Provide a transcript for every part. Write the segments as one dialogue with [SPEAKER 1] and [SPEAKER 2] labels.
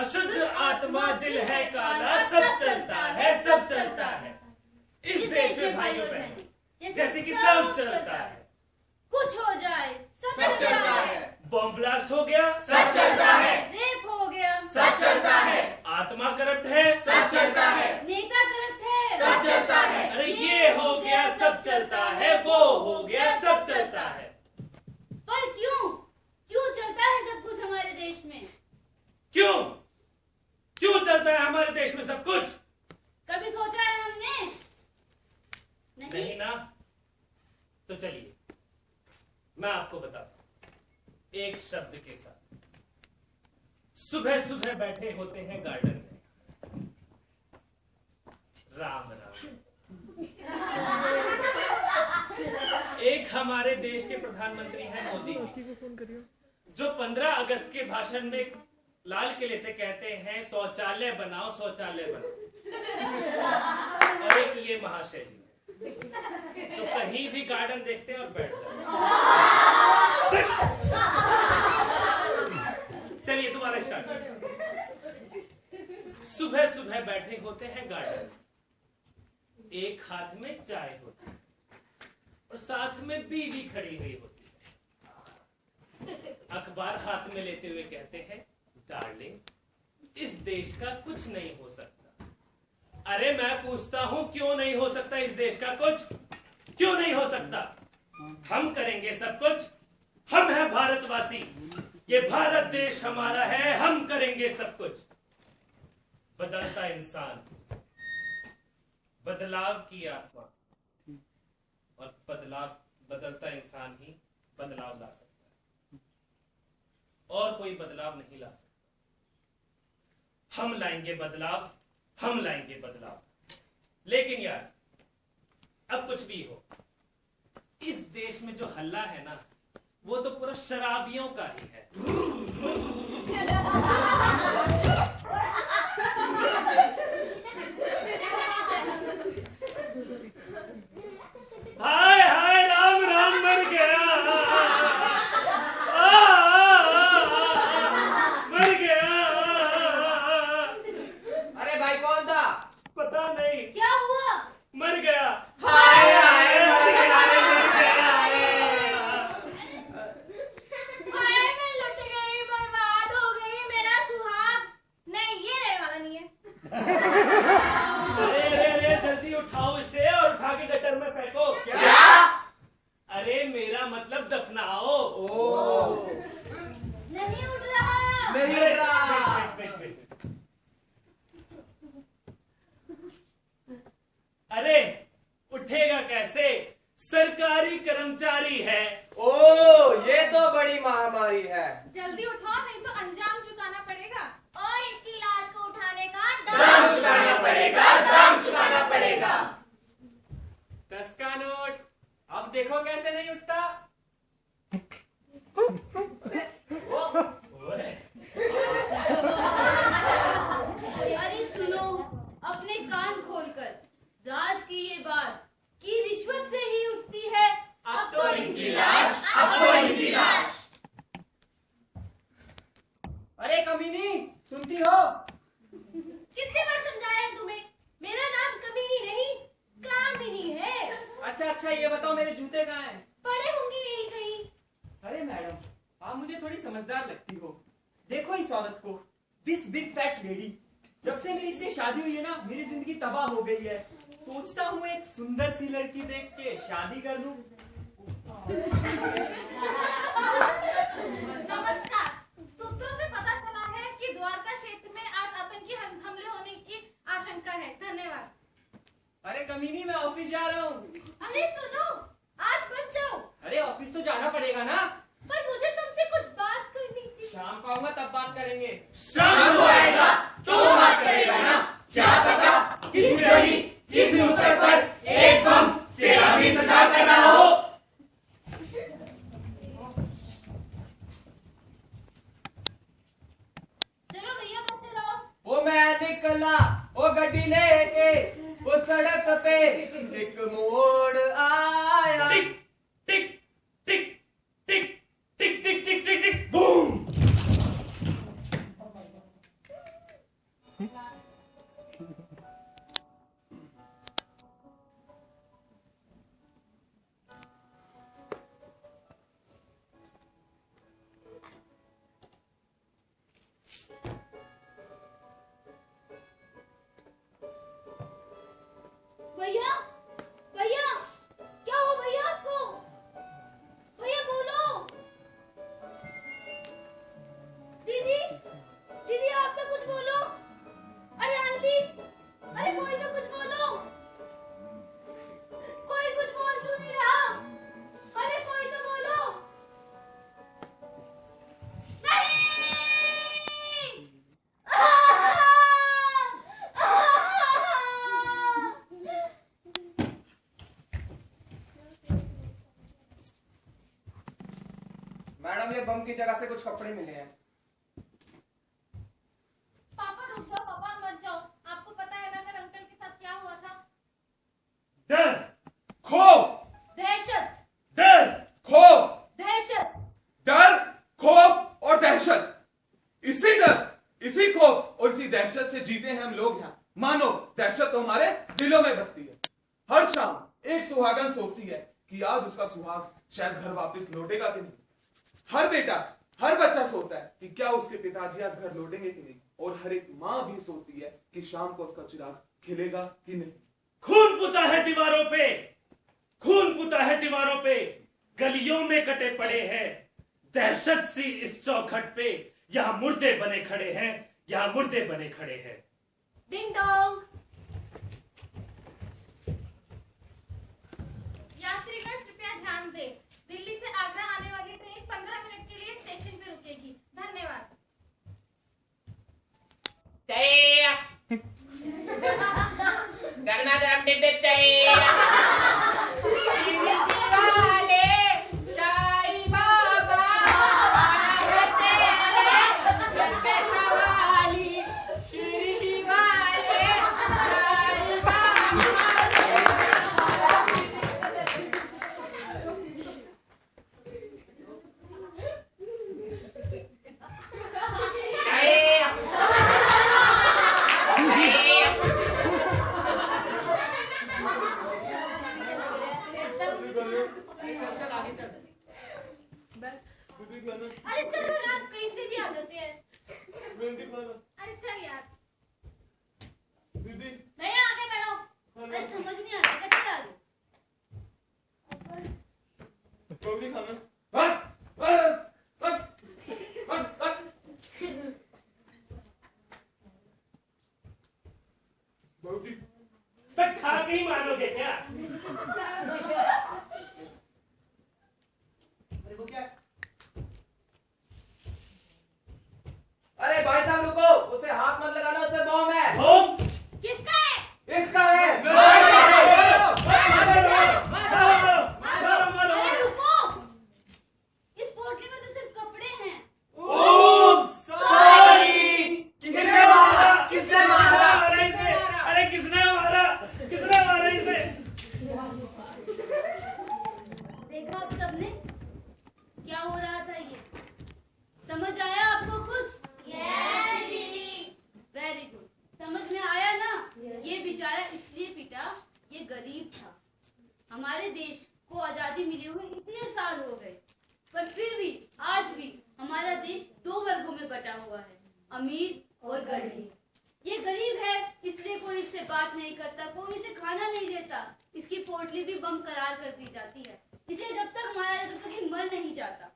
[SPEAKER 1] अशुद्ध आत्मा दिल है काला, सब चलता है, सब चलता है इस देश में भाइयों बहनों, जैसे कि सब चलता है।
[SPEAKER 2] कुछ हो जाए सब
[SPEAKER 3] चलता है।
[SPEAKER 1] बॉम्ब ब्लास्ट हो गया,
[SPEAKER 3] सब चलता है।
[SPEAKER 2] रेप हो गया,
[SPEAKER 3] सब चलता है।
[SPEAKER 1] आत्मा करप्ट है,
[SPEAKER 3] सब चलता है।
[SPEAKER 2] नेता करप्ट है,
[SPEAKER 3] सब चलता है।
[SPEAKER 1] अरे ये हो गया सब चलता है, वो हो गया सब चलता है।
[SPEAKER 2] पर क्यों चलता है सब कुछ हमारे देश में?
[SPEAKER 1] क्यों चलता है हमारे देश में सब कुछ?
[SPEAKER 2] कभी सोचा है हमने?
[SPEAKER 1] नहीं ना। तो चलिए मैं आपको बताता हूं एक शब्द के साथ। सुबह सुबह बैठे होते हैं गार्डन में, राम राम। एक हमारे देश के प्रधानमंत्री हैं मोदी जी, जो 15 अगस्त के भाषण में लाल किले से कहते हैं शौचालय बनाओ, शौचालय बनाओ। और एक ये महाशय जी जो कहीं भी गार्डन देखते हैं और बैठ जाते हैं। चलिए दोबारा स्टार्ट करते। सुबह सुबह बैठे होते हैं गार्डन, एक हाथ में चाय होती है और साथ में बीवी खड़ी हुई होती है। अखबार हाथ में लेते हुए कहते हैं, डार्लिंग इस देश का कुछ नहीं हो सकता। अरे मैं पूछता हूं क्यों नहीं हो सकता इस देश का कुछ? क्यों नहीं हो सकता? हम करेंगे सब कुछ। हम हैं भारतवासी, ये भारत देश हमारा है, हम करेंगे सब कुछ। बदलता इंसान, बदलाव की आत्मा, और बदलता इंसान ही बदलाव ला सकता है, और कोई बदलाव नहीं ला सकता। हम लाएंगे बदलाव, हम लाएंगे बदलाव। लेकिन यार अब कुछ भी हो, इस देश में जो हल्ला है ना, वो तो पूरा शराबियों का ही है। हाय हाय राम राम मर गया, मर गया।
[SPEAKER 3] अरे भाई कौन था?
[SPEAKER 1] पता नहीं,
[SPEAKER 2] क्या हुआ?
[SPEAKER 1] मर गया।
[SPEAKER 3] हाय हाय मर गया, मर गया।
[SPEAKER 2] हाय मैं लुट गई, बर्बाद हो गई, मेरा सुहाग। नहीं, ये रहने वाला नहीं है।
[SPEAKER 1] अरे जल्दी उठाओ इसे और उठा के गटर में फेंको।
[SPEAKER 3] क्या?
[SPEAKER 1] अरे मेरा मतलब दफनाओ।
[SPEAKER 3] ओ
[SPEAKER 2] नहीं उठ रहा।
[SPEAKER 3] नहीं उठ रहा।
[SPEAKER 1] वेट। अरे उठेगा कैसे? सरकारी कर्मचारी है।
[SPEAKER 3] ओ ये तो बड़ी महामारी है।
[SPEAKER 2] जल्दी उठाओ, नहीं तो अंजाम चुकाना पड़ेगा। और इसकी लाश को उठाने का
[SPEAKER 3] दाम चुकाना पड़ेगा, दाम चुकाना पड़ेगा।
[SPEAKER 4] 10 का नोट, अब देखो कैसे नहीं उठता।
[SPEAKER 2] अरे सुनो, अपने कान खोलकर, राज की ये बात कि रिश्वत से ही उठती है
[SPEAKER 3] अब तो इनकी लाश, अब तो इनकी लाश।
[SPEAKER 4] अरे कमीनी, सुनती हो?
[SPEAKER 2] कितने बार समझाया है तुम्हें? मेरा नाम कमीनी नहीं, कामिनी है।
[SPEAKER 4] अच्छा ये बताओ मेरे जूते कहाँ हैं?
[SPEAKER 2] पड़े होंगे यही कहीं।
[SPEAKER 4] अरे मैडम, आप मुझे थोड़ी समझदार लगती हो। देखो इस औरत को, दिस बिग फैट लेडी। जब से मेरी इससे शादी हुई है ना, मेरी जिंदगी तबाह हो गई है। सोचता हूँ एक सुंदर सी लड़की देख के शादी कर लूं।
[SPEAKER 2] नमस्कार। सूत्रों से पता चला है कि द्वारका क्षेत्र में आज आतंकी हमले होने की आशंका है। धन्यवाद।
[SPEAKER 4] अरे कमीनी, मैं ऑफिस जा रहा हूँ।
[SPEAKER 2] अरे सुनो, आज मत जाओ।
[SPEAKER 4] अरे ऑफिस तो जाना पड़ेगा ना।
[SPEAKER 2] पर मुझे तुमसे कुछ बात करनी थी।
[SPEAKER 4] शाम को आऊंगा तब बात करेंगे।
[SPEAKER 3] शाम को आएगा तो बात करेगा ना। क्या पता किस गली, किस नुक्कड़ पर एक बम तेरा भी इंतजार कर रहा हो।
[SPEAKER 2] चलो भैया, बस से रहो।
[SPEAKER 4] वो मैं निकला, वो गड्डी लेके, वो सड़क पे एक मोड़ आया।
[SPEAKER 1] टिक टिक टिक टिक टिक टिक टिक टिक टिक बूम।
[SPEAKER 5] उनकी जगह से कुछ कपड़े मिले हैं।
[SPEAKER 6] पापा रुक जाओ, पापा मत जाओ। आपको पता है ना अगर अंकल के साथ क्या हुआ था?
[SPEAKER 1] डर,
[SPEAKER 3] खौफ,
[SPEAKER 6] दहशत,
[SPEAKER 1] डर,
[SPEAKER 3] खौफ,
[SPEAKER 6] दहशत।
[SPEAKER 3] डर, खौफ और दहशत। इसी डर, इसी खौफ और इसी दहशत से जीते हैं हम लोग यहाँ। मानो दहशत तो हमारे दिलों में बसती है। हर शाम एक सुहागन सोचती है कि आज उसका सुहाग शायद घर वापस लौटेगा कि नहीं। हर बेटा, हर बच्चा सोचता है कि क्या उसके पिताजी आज घर लौटेंगे कि नहीं। और हर एक माँ भी सोचती है कि शाम को उसका चिराग खिलेगा कि नहीं।
[SPEAKER 1] खून पुता है दीवारों पे, खून पुता है दीवारों पे, गलियों में कटे पड़े हैं। दहशत सी इस चौखट पे यहाँ मुर्दे बने खड़े हैं, यहाँ मुर्दे बने खड़े हैं।
[SPEAKER 6] Ding dong. यात्रीगण कृपया ध्यान दें। दिल्ली से आगरा आने वाली ट्रेन 15 मिनट के लिए स्टेशन पे रुकेगी। धन्यवाद।
[SPEAKER 7] गरमा गरम डिप डिप चाहिए। शिरडी वाले साईं बाबा आते हैं पैसा वाली। शिरडी वाले साईं बाबा।
[SPEAKER 6] अरे चलो ना, कहीं से भी आ जाते हैं। अरे चल यार। नहीं आगे बढ़ो।
[SPEAKER 2] अरे समझ नहीं आ रहा कैसे आगे।
[SPEAKER 1] तो खा के ही मानोगे क्या?
[SPEAKER 5] अरे भाई साहब रुको, उसे हाथ मत लगाना, उसे बॉम्ब है।
[SPEAKER 1] बम?
[SPEAKER 6] किसका है?
[SPEAKER 5] इसका है।
[SPEAKER 2] अरे रुको, इस पोटली में तो सिर्फ कपड़े हैं।
[SPEAKER 5] किसने मारा? किसने मारा?
[SPEAKER 1] अरे इसे, अरे किसने मारा? किसने मारा इसे?
[SPEAKER 2] देखा आप सबने क्या हो रहा था? ये समझ आया आपको कुछ? वेरी गुड, समझ में आया ना? ये बेचारा इसलिए पिटा, ये गरीब था। हमारे देश को आजादी मिले हुए इतने साल हो गए, पर फिर भी आज भी हमारा देश 2 वर्गों में बटा हुआ है, अमीर और गरीब। ये गरीब है इसलिए कोई इससे बात नहीं करता, कोई इसे खाना नहीं देता, इसकी पोटली भी बम करार कर दी जाती है। इसे जब तक मारा जाता तब तक ये मर नहीं जाता।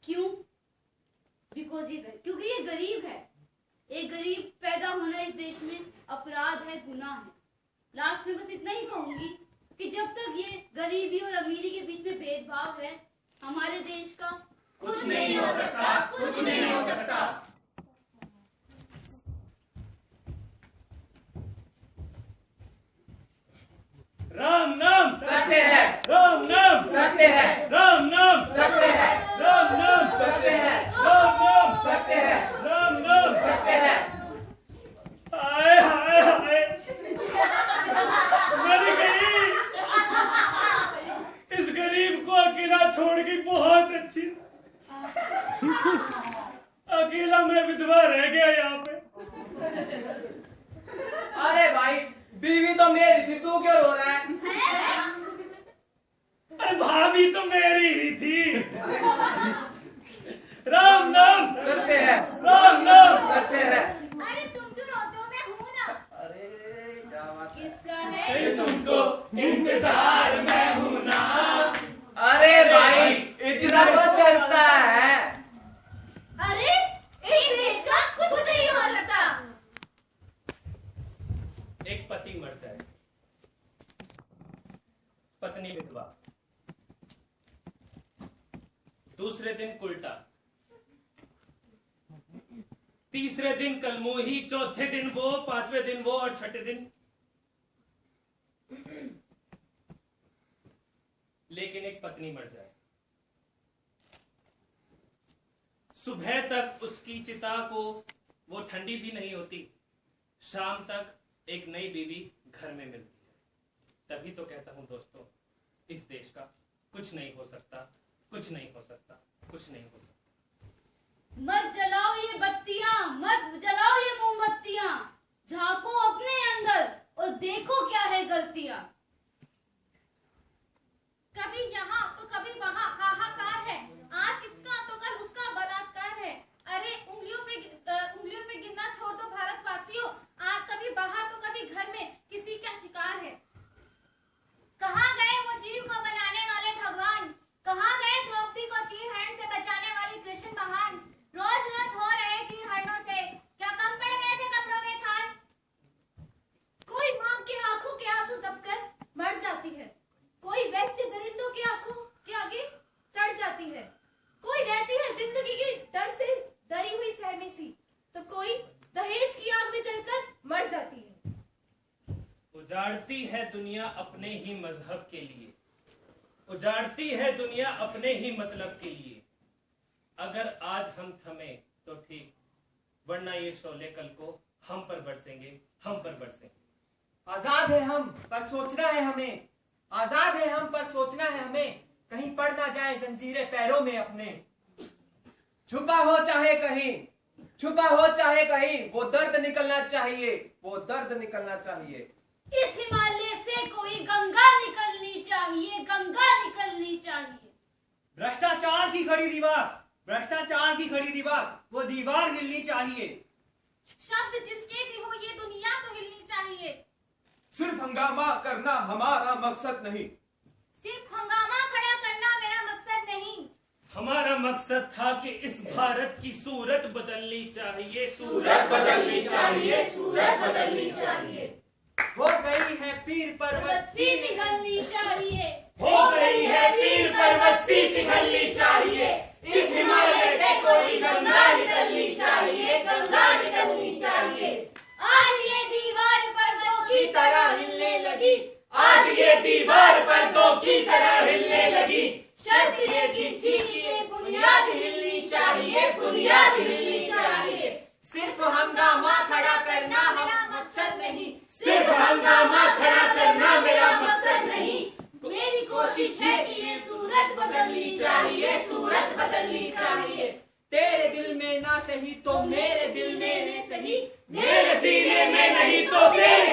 [SPEAKER 2] क्यों? बिकॉज क्योंकि ये गरीब है। एक गरीब पैदा होना इस देश में अपराध है, गुनाह है। लास्ट में बस इतना ही कहूंगी कि जब तक ये गरीबी और अमीरी के बीच में भेदभाव है, हमारे देश का कुछ नहीं हो सकता, कुछ नहीं हो सकता।
[SPEAKER 1] राम नाम
[SPEAKER 5] सत्य है।
[SPEAKER 1] राम नाम
[SPEAKER 5] सत्य है।
[SPEAKER 1] राम नाम
[SPEAKER 5] सत्य है।
[SPEAKER 1] राम नाम
[SPEAKER 5] सत्य है।
[SPEAKER 1] राम नाम
[SPEAKER 5] सत्य है।
[SPEAKER 1] राम नाम
[SPEAKER 5] सत्य है।
[SPEAKER 1] हाय हाय हाय, मेरी गरीब, इस गरीब को अकेला छोड़ के बहुत अच्छी, अकेला मैं विधवा रह गया यहाँ पे।
[SPEAKER 5] अरे भाई, बीवी तो मेरी थी, तू क्यों रो रहा है?
[SPEAKER 1] अरे भाभी तो मेरी ही थी। राम नाम
[SPEAKER 5] सत्य है।
[SPEAKER 1] राम नाम
[SPEAKER 5] सत्य है।
[SPEAKER 6] अरे तुम क्यों रोते हो? मैं हूं ना।
[SPEAKER 5] अरे क्या बात है।
[SPEAKER 2] किसका है?
[SPEAKER 1] तुमको इंतजार में हूं ना।
[SPEAKER 5] अरे भाई, इतना तो चलता है।
[SPEAKER 6] अरे इस देश का कुछ नहीं हो सकता।
[SPEAKER 1] एक पति मर जाए, पत्नी विधवा, दूसरे दिन उल्टा, तीसरे दिन कलमोही, चौथे दिन वो, पांचवें दिन वो और छठे दिन। लेकिन एक पत्नी मर जाए, सुबह तक उसकी चिता को वो ठंडी भी नहीं होती, शाम तक एक नई बीवी घर में मिलती है। तभी तो कहता हूं दोस्तों, इस देश का कुछ नहीं हो सकता, कुछ नहीं हो सकता, कुछ नहीं हो सकता।
[SPEAKER 2] मत जलाओ ये बत्तियां, मत जलाओ ये मोमबत्तियां, झांको अपने अंदर और देखो क्या है गलतियां।
[SPEAKER 6] कभी यहाँ तो कभी वहाँ हाहाकार है, आज इसका तो कल उसका बलात्कार है। अरे उंगलियों पे गिनना छोड़ दो भारतवासियों, आज कभी बाहर तो कभी घर में किसी का शिकार है।
[SPEAKER 7] कहाँ गए वो जीव को बनाने वाले भगवान, कहाँ गए द्रौपदी को चीरहरण से बचाने वाले कृष्ण महान। रोज रोज हो रहे चीरहरणों से क्या कम पड़ गए थे कपड़ों के थान।
[SPEAKER 6] कोई माँ के आंखों के आंसू दबकर मर जाती है, कोई वैश्य दरिंदों की आंखों के आगे सड़ जाती है, कोई रहती है जिंदगी की डर से डरी हुई सहमी सी, तो कोई दहेज की आग में जलकर मर जाती है।
[SPEAKER 1] उजाड़ती है दुनिया अपने ही मजहब के लिए, उजाड़ती है दुनिया अपने ही मतलब के लिए। अगर आज हम थमे तो ठीक, वरना ये शोले कल को हम पर बरसेंगे, हम पर बरसेंगे।
[SPEAKER 4] आजाद है हम पर सोचना है हमें, आजाद है हम पर सोचना है हमें, कहीं पड़ ना जाए जंजीरें पैरों में अपने।
[SPEAKER 5] छुपा हो चाहे कहीं, छुपा हो चाहे कहीं, वो दर्द निकलना चाहिए, वो दर्द निकलना चाहिए।
[SPEAKER 2] इस हिमालय से कोई गंगा निकलनी चाहिए, गंगा निकलनी चाहिए।
[SPEAKER 4] भ्रष्टाचार की खड़ी दीवार, भ्रष्टाचार की खड़ी दीवार, वो दीवार हिलनी चाहिए।
[SPEAKER 6] शब्द जिसके भी हो ये दुनिया तो हिलनी चाहिए।
[SPEAKER 3] सिर्फ हंगामा करना हमारा मकसद नहीं,
[SPEAKER 7] सिर्फ हंगामा खड़ा करना मेरा मकसद नहीं।
[SPEAKER 1] हमारा मकसद था कि इस भारत की सूरत बदलनी चाहिए, सूरत बदलनी चाहिए, सूरत बदलनी चाहिए।
[SPEAKER 4] हो गई है पीर पर्वत
[SPEAKER 2] सी पिघलनी चाहिए,
[SPEAKER 1] हो गई है पीर पर्वत सी पिघलनी चाहिए।
[SPEAKER 7] इस हिमालय से कोई गंगा निकलनी चाहिए, गंगा निकलनी चाहिए।
[SPEAKER 2] आज ये दीवार पर्वतों की तरह हिलने लगी,
[SPEAKER 1] आज ये दीवार पर्दों की तरह हिलने लगी।
[SPEAKER 2] शर्त ये की थी कि बुनियाद हिलनी चाहिए, बुनियाद हिलनी चाहिए।
[SPEAKER 4] सिर्फ हंगामा खड़ा करना मेरा मकसद नहीं,
[SPEAKER 1] सिर्फ हंगामा खड़ा करना मेरा मकसद नहीं।
[SPEAKER 2] मेरी कोशिश है कि ये सूरत बदलनी चाहिए, सूरत बदलनी चाहिए।
[SPEAKER 4] तेरे दिल में ना सही तो मेरे दिल में सही,
[SPEAKER 1] मेरे सीने में नहीं तो तेरे